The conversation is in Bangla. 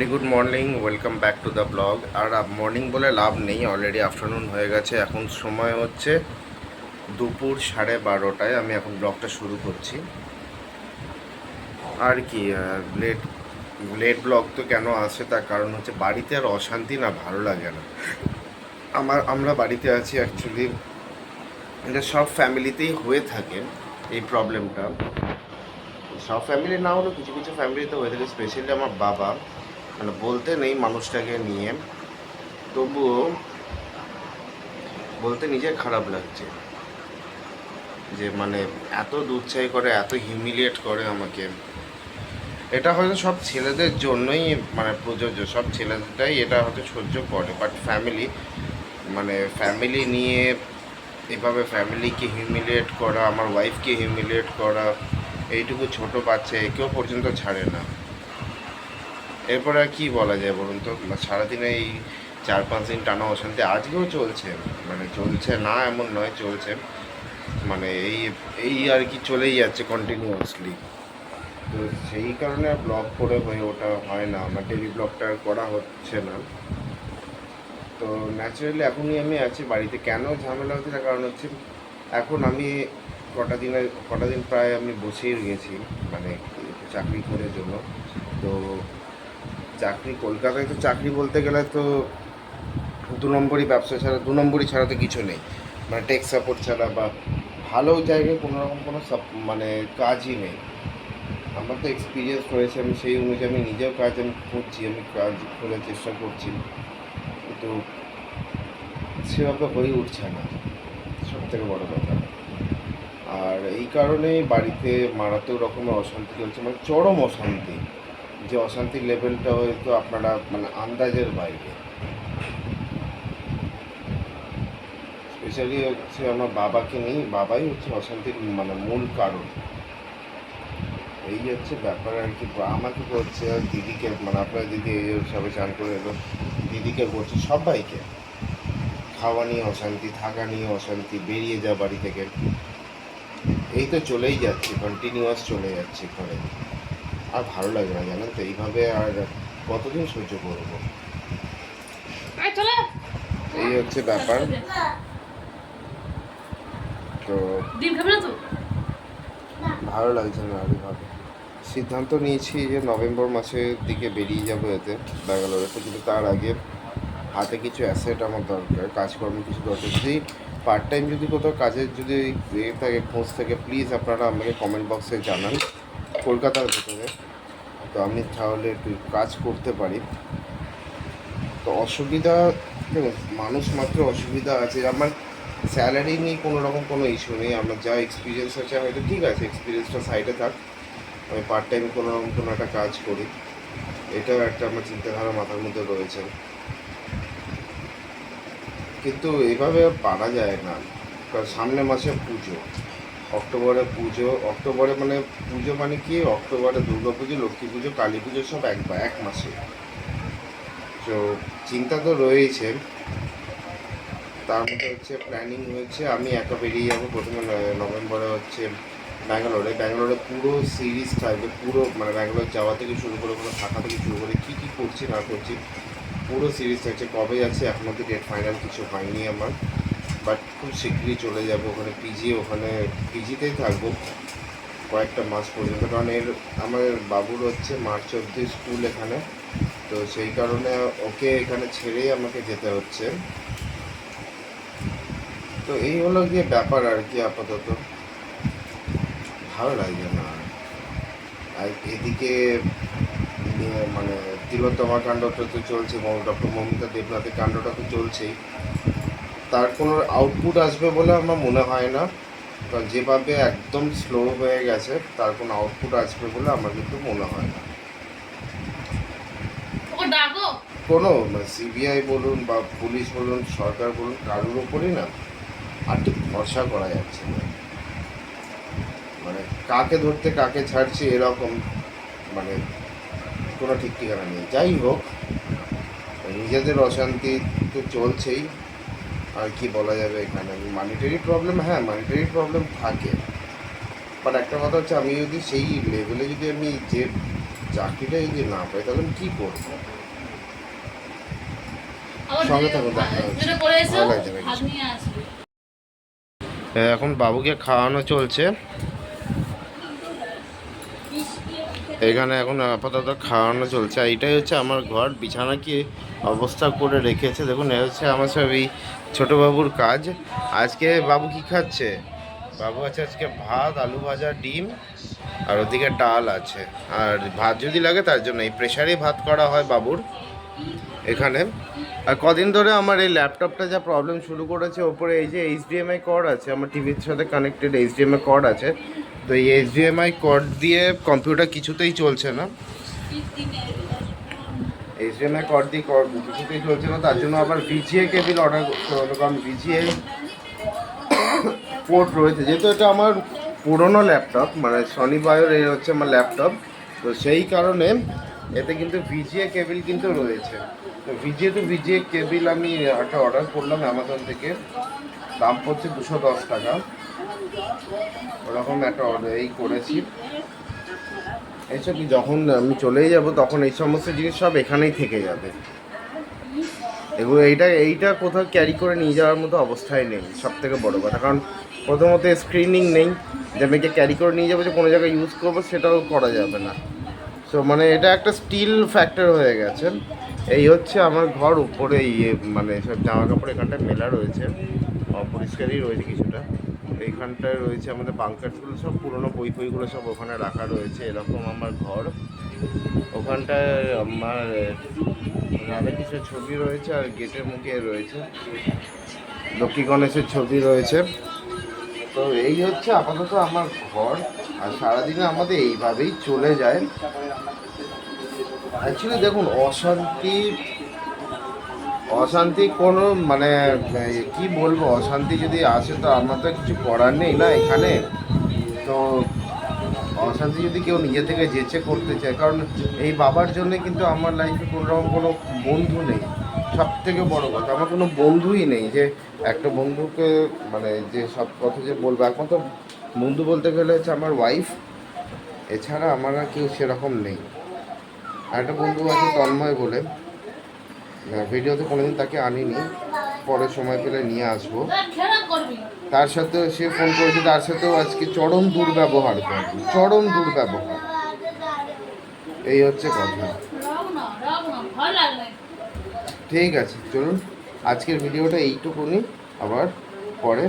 Very good morning, welcome back to the blog. আর মর্নিং বলে লাভ নেই, অলরেডি আফটারনুন হয়ে গেছে। এখন সময় হচ্ছে দুপুর 12:30। আমি এখন ব্লগটা শুরু করছি। আর কি লেট লেট ব্লগ তো কেন আসে, তার কারণ হচ্ছে বাড়িতে আর অশান্তি না, ভালো লাগে না। আমরা বাড়িতে আছি অ্যাকচুয়ালি, এটা সব ফ্যামিলিতেই হয়ে থাকে এই প্রবলেমটা। সব ফ্যামিলি না হলেও কিছু কিছু ফ্যামিলিতে হয়ে থাকে, স্পেশালি আমার বাবা। মানে বলতে নেই মানুষটাকে নিয়ে, তবুও বলতে নিজের খারাপ লাগছে যে মানে এত দুচ্ছাই করে, এত হিউমিলিয়েট করে আমাকে। এটা হয়তো সব ছেলেদের জন্যই মানে প্রযোজ্য, সব ছেলেদেরটাই এটা হয়তো সহ্য করে, বাট ফ্যামিলি নিয়ে এভাবে ফ্যামিলিকে হিউমিলিয়েট করা, আমার ওয়াইফকে হিউমিলিয়েট করা, এইটুকু ছোট বাচ্চা একেও পর্যন্ত ছাড়ে না। এরপরে আর কী বলা যায় বলুন তো? সারাদিন এই 4-5 দিন টানা অশান্তি আজকেও চলছে। মানে চলছে না এমন নয়, চলছে। মানে এই এই আর কি চলেই যাচ্ছে কন্টিনিউয়াসলি। তো সেই কারণে আর ব্লগ করে হয়ে ওঠা হয় না, আমার ডেলি ব্লগটা করা হচ্ছে না। তো ন্যাচারালি এখনই আমি আছি বাড়িতে। কেন ঝামেলা হচ্ছে তার কারণ হচ্ছে এখন আমি কটা দিন প্রায় আমি বসেই গেছি, মানে চাকরি করার জন্য। তো চাকরি কলকাতায়, তো চাকরি বলতে গেলে তো 2 নম্বরই ব্যবসা ছাড়া, 2 নম্বরই ছাড়া তো কিছু নেই। মানে টেক সাপোর্ট ছাড়া বা ভালো জায়গায় কোনো রকম কোনো মানে কাজই নেই। আমার তো এক্সপিরিয়েন্স রয়েছে, আমি সেই অনুযায়ী আমি নিজেও কাজ করছি, আমি কাজ খোঁজার চেষ্টা করছি, কিন্তু সেভাবে হয়ে উঠছে না, সবথেকে বড় কথা। আর এই কারণেই বাড়িতে মারাত্মক রকমের অশান্তি চলছে, মানে চরম অশান্তি। যে অশান্তির লেভেলটা হয়তো আপনারা মানে আন্দাজের বাইরে। স্পেশালি হচ্ছে আমার বাবাকে নিয়ে, বাবাই হচ্ছে অশান্তির মানে মূল কারণ। এই হচ্ছে ব্যাপার আর কি। আমাকে করছে আর দিদিকে, মানে আপনার দিদি এই সবে চান করে এলো, দিদিকে করছে, সবাইকে। খাওয়া নিয়ে অশান্তি, থাকা নিয়ে অশান্তি, বেরিয়ে যা বাড়ি থেকে, এই তো চলেই যাচ্ছে, কন্টিনিউয়াস চলে যাচ্ছে ঘরে। আর ভালো লাগে না জানেন তো, এইভাবে আর কতদিন সহ্য করবো? এই হচ্ছে ব্যাপার। তো ভালো লাগছে না আর এইভাবে। সিদ্ধান্ত নিয়েছি যে নভেম্বর মাসের দিকে বেরিয়ে যাবো এতে, ব্যাঙ্গালোরেতে। কিন্তু তার আগে হাতে কিছু অ্যাসেট আমার দরকার, কাজকর্ম কিছু দরকার। যদি পার্ট টাইম যদি কোথাও কাজের যদি থাকে, খোঁজ থেকে, প্লিজ আপনারা আমাকে কমেন্ট বক্সে জানান কলকাতার ভেতরে। তো আমি তাহলে একটু কাজ করতে পারি। তো অসুবিধা, দেখুন মানুষ মাত্র অসুবিধা আছে। আমার স্যালারি নিয়ে কোনো রকম কোনো ইস্যু নেই, আমার যা এক্সপিরিয়েন্স আছে হয়তো ঠিক আছে, এক্সপিরিয়েন্সটা সাইডে থাক, আমি পার্ট টাইম কোনো রকম কোনো একটা কাজ করি, এটাও একটা আমার চিন্তাধারা মাথার মধ্যে রয়েছে। কিন্তু এইভাবে পারা যায় না, কারণ সামনে মাসে পুজো, অক্টোবরে মানে পুজো মানে কি, অক্টোবরে দুর্গা পুজো, লক্ষ্মী পুজো, কালী পুজো সব এক মাসে। তো চিন্তা তো রয়েছে। তার মধ্যে হচ্ছে প্ল্যানিং হয়েছে আমি একা বেরিয়ে যাবো প্রথমে নভেম্বরে হচ্ছে ব্যাঙ্গালোরে পুরো সিরিজ থাকবে, পুরো মানে ব্যাঙ্গালোর যাওয়া থেকে শুরু করে, কোনো থাকা থেকে শুরু করে কী কী করছি না করছি পুরো সিরিজ থাকছে। কবে যাচ্ছে এখনও অব্দি ডেট ফাইনাল কিছু হয়নি আমার, বাট খুব শীঘ্রই চলে যাব ওখানে। ওখানে পিজিতেই থাকবো কয়েকটা মাস পর্যন্ত, কারণ আমার বাবুর হচ্ছে মার্চ অবধি স্কুল এখানে। তো সেই কারণে ওকে এখানে ছেড়েই আমাকে যেতে হচ্ছে। তো এই হলো গিয়ে ব্যাপার আর কি। আপাতত ভালো লাগছে না। আর এদিকে মানে তিলোত্তমা কাণ্ডটা তো চলছে, ডক্টর মমিতা দেবনাথের কাণ্ডটা তো চলছেই। তার কোনো আউটপুট আসবে বলে আমার মনে হয় না, কারণ যেভাবে একদম স্লো হয়ে গেছে, তার কোনো আউটপুট আসবে বলে আমার কিন্তু মনে হয় না। কোনো সিবিআই বলুন বা পুলিশ বলুন, সরকার বলুন, কারোর ওপরই না আর ঠিক ভরসা করা যাচ্ছে না। মানে কাকে ধরতে কাকে ছাড়ছে এরকম, মানে কোনো ঠিক ঠিকানা নেই। যাই হোক, নিজেদের অশান্তি তো চলছেই, আর কি বলা যাবে এখানে। মানিটারি প্রবলেম, হ্যাঁ মানিটারি প্রবলেম থাকে, বাট একটা কথা হচ্ছে আমি যদি সেই লেভেলে যদি আমি চাকরিটা যদি না পাই তাহলে আমি কী করবো? সঙ্গে থাকো, দেখা হচ্ছে, ভালো লাগছে না কিছু। এখন বাবুকে খাওয়ানো চলছে এখানে, এখন আপাতত খাওয়ানো চলছে। এইটাই হচ্ছে আমার ঘর। বিছানা কি অবস্থা করে রেখেছে দেখুন। এ হচ্ছে আমার সব এই ছোটো বাবুর কাজ। আজকে বাবু কি খাচ্ছে? বাবু আছে আজকে ভাত, আলু ভাজা, ডিম, আর ওদিকে ডাল আছে। আর ভাত যদি লাগে তার জন্য এই প্রেশারেই ভাত করা হয় বাবুর এখানে। আর কদিন ধরে আমার এই ল্যাপটপটা যা প্রবলেম শুরু করেছে, ওপরে এই যে এইচডিএমআই কর্ড আছে, আমার টিভির সাথে কানেক্টেড এইচডিএমআই কর্ড আছে, তো এই এইচডিএমআই কর্ড দিয়ে কম্পিউটার কিছুতেই চলছে না। এইচডিএমআই কর্ড দিয়ে কিছুতেই চলছে না, তার জন্য আবার ভিজিএ কেবিল অর্ডার করতে হলো, কারণ ভিজিএ পোর্ট রয়েছে। যেহেতু এটা আমার পুরোনো ল্যাপটপ, মানে সনি বায়োর এই হচ্ছে আমার ল্যাপটপ, তো সেই কারণে এতে কিন্তু ভিজিএ কেবিল কিন্তু রয়েছে। তো ভিজিএ কেবিল আমি একটা অর্ডার করলাম অ্যামাজন থেকে, দাম পড়ছে 210 টাকা। ওরকম একটা অর্ডার এই করেছি। এইসব যখন আমি চলেই যাব তখন এই সমস্ত জিনিস সব এখানেই থেকে যাবে। এগুলো এইটা কোথাও ক্যারি করে নিয়ে যাওয়ার মতো অবস্থায় নেই, সব থেকে বড়ো কথা। কারণ প্রথমত স্ক্রিনিং নেই, যে আমি ক্যারি করে নিয়ে যাবো, যে কোনো জায়গায় ইউজ করবো সেটাও করা যাবে না। সো মানে এটা একটা স্টিল ফ্যাক্টর হয়ে গেছে। এই হচ্ছে আমার ঘর। উপরে মানে সব জামা কাপড় এখানটায় মেলা রয়েছে, অপরিষ্কারই রয়েছে কিছুটা। এইখানটায় রয়েছে আমাদের বাঙ্কারগুলো, সব পুরোনো বইগুলো সব ওখানে রাখা রয়েছে। এরকম আমার ঘর। ওখানটায় আমার রাধা কৃষ্ণের ছবি রয়েছে, আর গেটের মুখে রয়েছে লক্ষ্মী গণেশের ছবি রয়েছে। তো এই হচ্ছে আপাতত আমার ঘর। আর সারাদিনে আমাদের এইভাবেই চলে যায়। অ্যাকচুয়ালি দেখুন, অশান্তি কোনো মানে কি বলবো, অশান্তি যদি আসে তো আমার তো কিছু করার নেই না এখানে। তো অশান্তি যদি কেউ নিজে থেকে যেচে করতে চায়, কারণ এই বাবার জন্য কিন্তু আমার লাইফে কোনো রকম কোনো বন্ধু নেই। সব থেকে বড় কথা, আমার কোনো বন্ধুই নেই যে একটা বন্ধুকে মানে যে সব কথা যে বলবো। একমাত্র বন্ধু বলতে গেলে হচ্ছে আমার ওয়াইফ, এছাড়া আমার আর কেউ সেরকম নেই। আর একটা বন্ধু আছে তন্ময় বলে, ভিডিওতে কোনোদিন তাকে আনিনি, পরে সময় পেলে নিয়ে আসবো। তার সাথেও সে ফোন করেছে, তার সাথেও আজকে চরম দুর্ব্যবহার করবে, চরম দুর্ব্যবহার। এই হচ্ছে কথা। ঠিক আছে, চলুন আজকের ভিডিওটা এইটুকুনি, আবার পরে